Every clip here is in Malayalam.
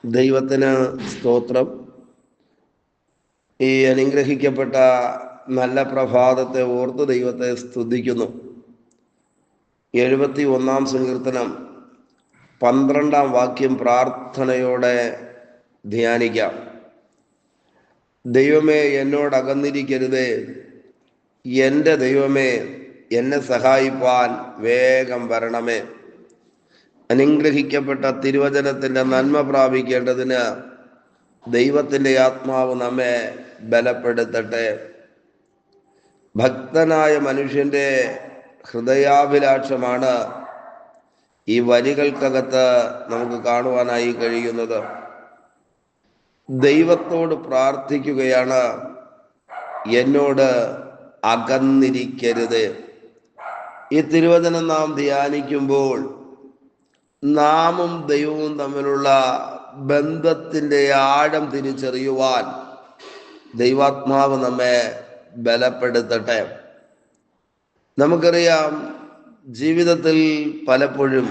ദൈവത്തിന് സ്തോത്രം. ഈ അനുഗ്രഹിക്കപ്പെട്ട നല്ല പ്രഭാതത്തെ ഓർത്ത് ദൈവത്തെ സ്തുതിക്കുന്നു. 71-ാം സങ്കീർത്തനം 12-ാം വാക്യം പ്രാർത്ഥനയോടെ ധ്യാനിക്കാം. ദൈവമേ, എന്നോട് അകന്നിരിക്കരുതേ, എൻ്റെ ദൈവമേ, എന്നെ സഹായിപ്പാൻ വേഗം വരണമേ. അനുഗ്രഹിക്കപ്പെട്ട തിരുവചനത്തിൻ്റെ നന്മ പ്രാപിക്കേണ്ടതിന് ദൈവത്തിൻ്റെ ആത്മാവ് നമ്മെ ബലപ്പെടുത്തട്ടെ. ഭക്തനായ മനുഷ്യൻ്റെ ഹൃദയാഭിലാഷമാണ് ഈ വരികൾക്കകത്ത് നമുക്ക് കാണുവാനായി കഴിയുന്നത്. ദൈവത്തോട് പ്രാർത്ഥിക്കുകയാണ്, എന്നോട് അകന്നിരിക്കരുത്. ഈ തിരുവചനം നാം ധ്യാനിക്കുമ്പോൾ നാമും ദൈവവും തമ്മിലുള്ള ബന്ധത്തിൻ്റെ ആഴം തിരിച്ചറിയുവാൻ ദൈവാത്മാവ് നമ്മെ ബലപ്പെടുത്തട്ടെ. നമുക്കറിയാം, ജീവിതത്തിൽ പലപ്പോഴും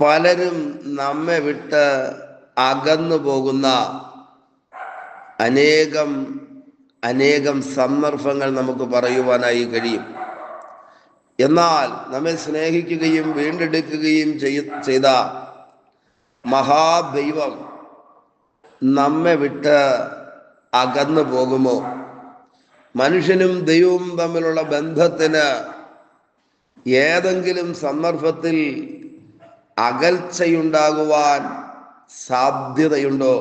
പലരും നമ്മെ വിട്ട് അകന്നു പോകുന്ന അനേകം സന്ദർഭങ്ങൾ നമുക്ക് പറയുവാനായി കഴിയും. എന്നാൽ നമ്മെ സ്നേഹിക്കുകയും വീണ്ടെടുക്കുകയും ചെയ്ത മഹാദൈവം നമ്മെ വിട്ട് അകന്നു പോകുമോ? മനുഷ്യനും ദൈവവും തമ്മിലുള്ള ബന്ധത്തിന് ഏതെങ്കിലും സന്ദർഭത്തിൽ അകൽച്ചയുണ്ടാകുവാൻ സാധ്യതയുണ്ടോ?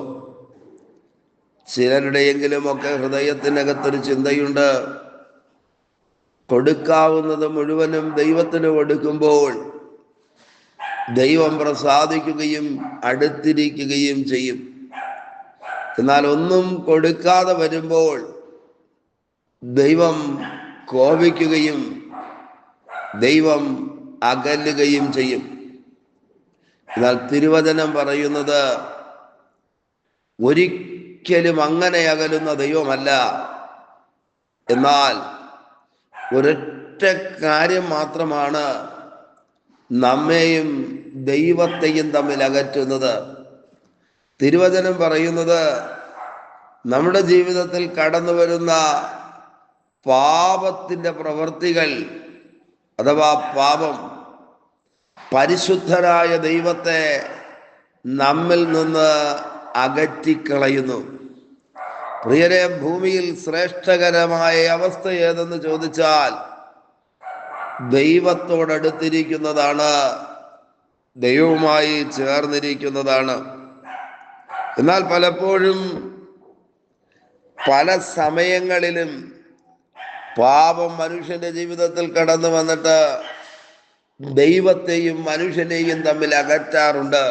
ചിലരുടെയെങ്കിലുമൊക്കെ ഹൃദയത്തിനകത്തൊരു ചിന്തയുണ്ട്, കൊടുക്കാവുന്നത് മുഴുവനും ദൈവത്തിന് കൊടുക്കുമ്പോൾ ദൈവം പ്രസാദിക്കുകയും അടുത്തിരിക്കുകയും ചെയ്യും. എന്നാൽ ഒന്നും കൊടുക്കാതെ വരുമ്പോൾ ദൈവം കോപിക്കുകയും ദൈവം അകലുകയും ചെയ്യും. എന്നാൽ തിരുവചനം പറയുന്നത് ഒരിക്കലും അങ്ങനെ അകലുന്ന ദൈവമല്ല. എന്നാൽ ഒരൊറ്റ കാര്യം മാത്രമാണ് നമ്മെയും ദൈവത്തെയും തമ്മിൽ അകറ്റുന്നത്. തിരുവചനം പറയുന്നത് നമ്മുടെ ജീവിതത്തിൽ കടന്നു വരുന്ന പാപത്തിൻ്റെ പ്രവൃത്തികൾ അഥവാ പാപം പരിശുദ്ധരായ ദൈവത്തെ നമ്മിൽ നിന്ന് അകറ്റിക്കളയുന്നു. പ്രിയരെ, ഭൂമിയിൽ ശ്രേഷ്ഠകരമായ അവസ്ഥ ഏതെന്ന് ചോദിച്ചാൽ ദൈവത്തോടടുത്തിരിക്കുന്നതാണ്, ദൈവവുമായി ചേർന്നിരിക്കുന്നതാണ്. എന്നാൽ പലപ്പോഴും പല സമയങ്ങളിലും പാപം മനുഷ്യന്റെ ജീവിതത്തിൽ കടന്നു വന്നിട്ട് ദൈവത്തെയും മനുഷ്യനെയും തമ്മിൽ അകറ്റാറുണ്ട്.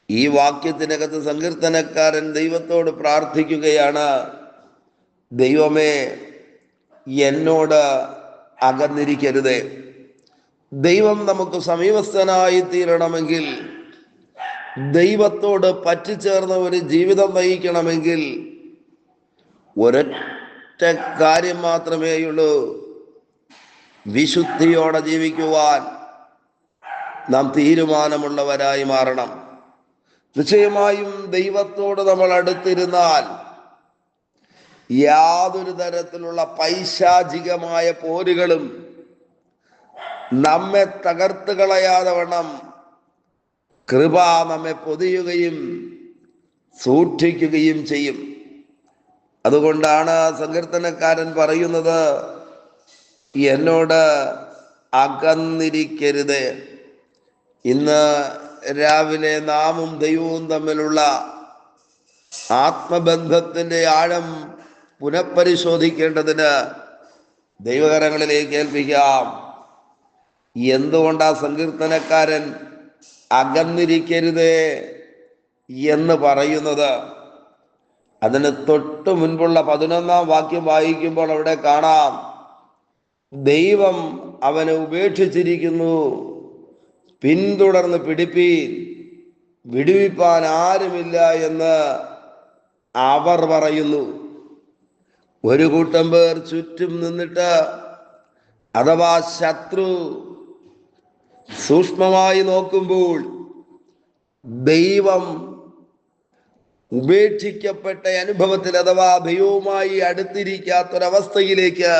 ഈ വാക്യത്തിനകത്ത് സങ്കീർത്തനക്കാരൻ ദൈവത്തോട് പ്രാർത്ഥിക്കുകയാണ്, ദൈവമേ, എന്നോട് അകന്നിരിക്കരുതേ. ദൈവം നമുക്ക് സമീപസ്ഥനായി തീരണമെങ്കിൽ, ദൈവത്തോട് പറ്റിച്ചേർന്ന ഒരു ജീവിതം നയിക്കണമെങ്കിൽ ഒരൊറ്റ കാര്യം മാത്രമേയുള്ളൂ, വിശുദ്ധിയോടെ ജീവിക്കുവാൻ നാം തീരുമാനമുള്ളവരായി മാറണം. നിശ്ചയമായും ദൈവത്തോട് നമ്മൾ അടുത്തിരുന്നാൽ യാതൊരു തരത്തിലുള്ള പൈശാചികമായ പോരുകളും നമ്മെ തകർത്ത് കളയാതെ വണ്ണം കൃപ നമ്മെ പൊതിയുകയും സൂക്ഷിക്കുകയും ചെയ്യും. അതുകൊണ്ടാണ് സങ്കീർത്തനക്കാരൻ പറയുന്നത്, എന്നോട് അകന്നിരിക്കരുത്. ഇന്ന് രാവിലെ നാമും ദൈവവും തമ്മിലുള്ള ആത്മബന്ധത്തിന്റെ ആഴം പുനഃപരിശോധിക്കേണ്ടതിന് ദൈവകരങ്ങളിലേക്ക് ഏൽപ്പിക്കാം. എന്തുകൊണ്ടാ സങ്കീർത്തനക്കാരൻ അകന്നിരിക്കരുതേ എന്ന് പറയുന്നത്? അതിന് തൊട്ടു മുൻപുള്ള 11-ാം വാക്യം വായിക്കുമ്പോൾ അവിടെ കാണാം, ദൈവം അവനെ ഉപേക്ഷിച്ചിരിക്കുന്നു, പിന്തുടർന്ന് പിടിപ്പീൻ, വിടുവിപ്പാൻ ആരുമില്ല എന്ന് അവർ പറയുന്നു. ഒരു കൂട്ടം പേർ ചുറ്റും നിന്നിട്ട്, അഥവാ ശത്രു സൂക്ഷ്മമായി നോക്കുമ്പോൾ ദൈവം ഉപേക്ഷിക്കപ്പെട്ട അനുഭവത്തിൽ അഥവാ ദൈവവുമായി അടുത്തിരിക്കാത്തൊരവസ്ഥയിലേക്ക്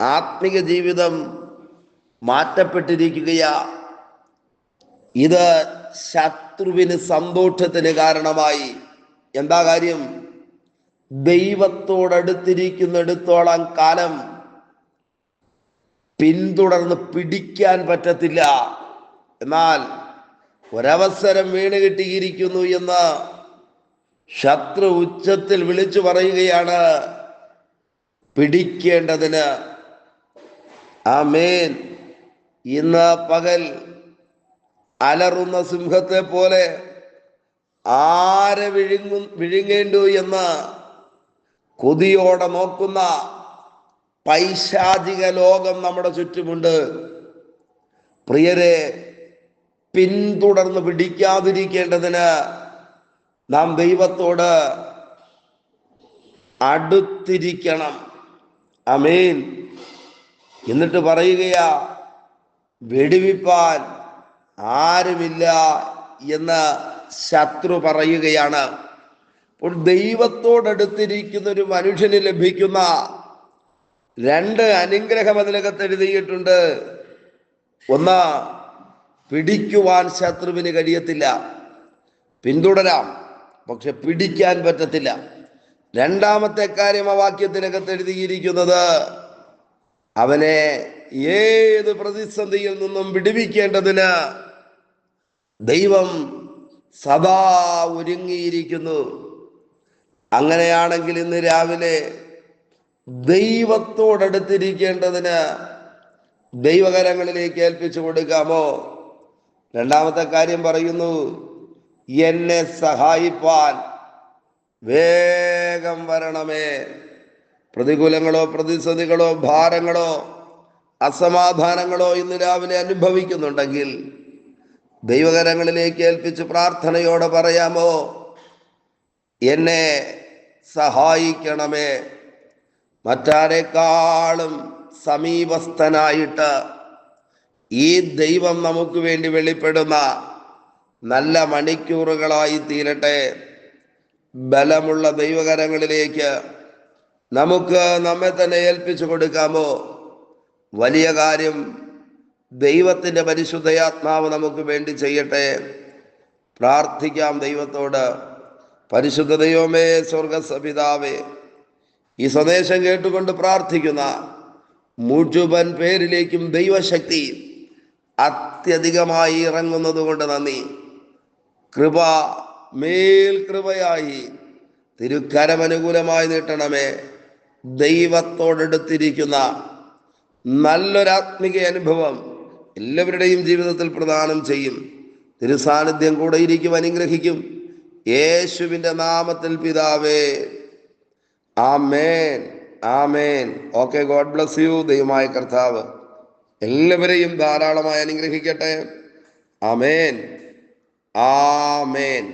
ആത്മീയ ജീവിതം മാറ്റപ്പെട്ടിരിക്കുകയാ. ഇത് ശത്രുവിന് സന്തോഷത്തിന് കാരണമായി. എന്താ കാര്യം? ദൈവത്തോടടുത്തിരിക്കുന്നിടത്തോളം കാലം പിന്തുടർന്ന് പിടിക്കാൻ പറ്റത്തില്ല. എന്നാൽ ഒരവസരം വീണ് കിട്ടിയിരിക്കുന്നു എന്ന് ശത്രു ഉച്ചത്തിൽ വിളിച്ചു പറയുകയാണ് പിടിക്കേണ്ടതിന്. ആമേൻ. ഇന്ന് പകൽ അലറുന്ന സിംഹത്തെ പോലെ ആരെ വിഴുങ്ങേണ്ടു എന്ന് കൊതിയോടെ നോക്കുന്ന പൈശാചിക ലോകം നമ്മുടെ ചുറ്റുമുണ്ട്. പ്രിയരെ, പിന്തുടർന്ന് പിടിക്കാതിരിക്കേണ്ടതിന് നാം ദൈവത്തോട് അടുത്തിരിക്കണം. ആമേൻ. എന്നിട്ട് പറയുകയാ, വെടിവിപ്പാൻ ആരുമില്ല എന്ന് ശത്രു പറയുകയാണ്. അപ്പോൾ ദൈവത്തോടടുത്തിരിക്കുന്ന ഒരു മനുഷ്യന് ലഭിക്കുന്ന രണ്ട് അനുഗ്രഹം അതിനകത്ത് എഴുതിയിട്ടുണ്ട്. ഒന്ന്, പിടിക്കുവാൻ ശത്രുവിന് കഴിയത്തില്ല. പിന്തുടരാം, പക്ഷെ പിടിക്കാൻ പറ്റത്തില്ല. രണ്ടാമത്തെ കാര്യം ആ വാക്യത്തിനകത്ത് എഴുതിയിരിക്കുന്നത്, അവനെ ഏത് പ്രതിസന്ധിയിൽ നിന്നും വിടുവിക്കേണ്ടതിന് ദൈവം സദാ ഒരുങ്ങിയിരിക്കുന്നു. അങ്ങനെയാണെങ്കിൽ ഇന്ന് രാവിലെ ദൈവത്തോടടുത്തിരിക്കേണ്ടതിന് ദൈവകരങ്ങളിലേക്ക് ഏൽപ്പിച്ചു കൊടുക്കാമോ? രണ്ടാമത്തെ കാര്യം പറയുന്നു, എന്നെ സഹായിപ്പാൻ വേഗം വരണമേ. പ്രതികൂലങ്ങളോ പ്രതിസന്ധികളോ ഭാരങ്ങളോ അസമാധാനങ്ങളോ ഇന്ന് രാവിലെ അനുഭവിക്കുന്നുണ്ടെങ്കിൽ ദൈവകരങ്ങളിലേക്ക് ഏൽപ്പിച്ച് പ്രാർത്ഥനയോടെ പറയാമോ, എന്നെ സഹായിക്കണമേ. മറ്റാരെക്കാളും സമീപസ്ഥനായിട്ട് ഈ ദൈവം നമുക്ക് വേണ്ടി വെളിപ്പെടുന്ന നല്ല മണിക്കൂറുകളായി തീരട്ടെ. ബലമുള്ള ദൈവകരങ്ങളിലേക്ക് നമുക്ക് നമ്മെ തന്നെ ഏൽപ്പിച്ചു കൊടുക്കാമോ? വലിയ കാര്യം ദൈവത്തിൻ്റെ പരിശുദ്ധയാത്മാവ് നമുക്ക് വേണ്ടി ചെയ്യട്ടെ. പ്രാർത്ഥിക്കാം ദൈവത്തോട്. പരിശുദ്ധ ദൈവമേ, സ്വർഗപിതാവേ, ഈ സന്ദേശം കേട്ടുകൊണ്ട് പ്രാർത്ഥിക്കുന്ന മുഴുവൻ പേരിലേക്കും ദൈവശക്തി അത്യധികമായി ഇറങ്ങുന്നത് കൊണ്ട് നന്ദി. കൃപ മേൽ കൃപയായി തിരുക്കരമനുകൂലമായി നീട്ടണമേ. ദൈവത്തോടടുത്തിരിക്കുന്ന നല്ലൊരാത്മിക അനുഭവം എല്ലാവരുടെയും ജീവിതത്തിൽ പ്രദാനം ചെയ്യും. തിരുസാന്നിധ്യം കൂടെ ഇരിക്കും, അനുഗ്രഹിക്കും. യേശുവിൻ്റെ നാമത്തിൽ പിതാവേ, ആമേൻ, ആമേൻ. Okay, God bless you. ദൈവമായ കർത്താവ് എല്ലാവരെയും ധാരാളമായി അനുഗ്രഹിക്കട്ടെ. ആമേൻ, ആമേൻ.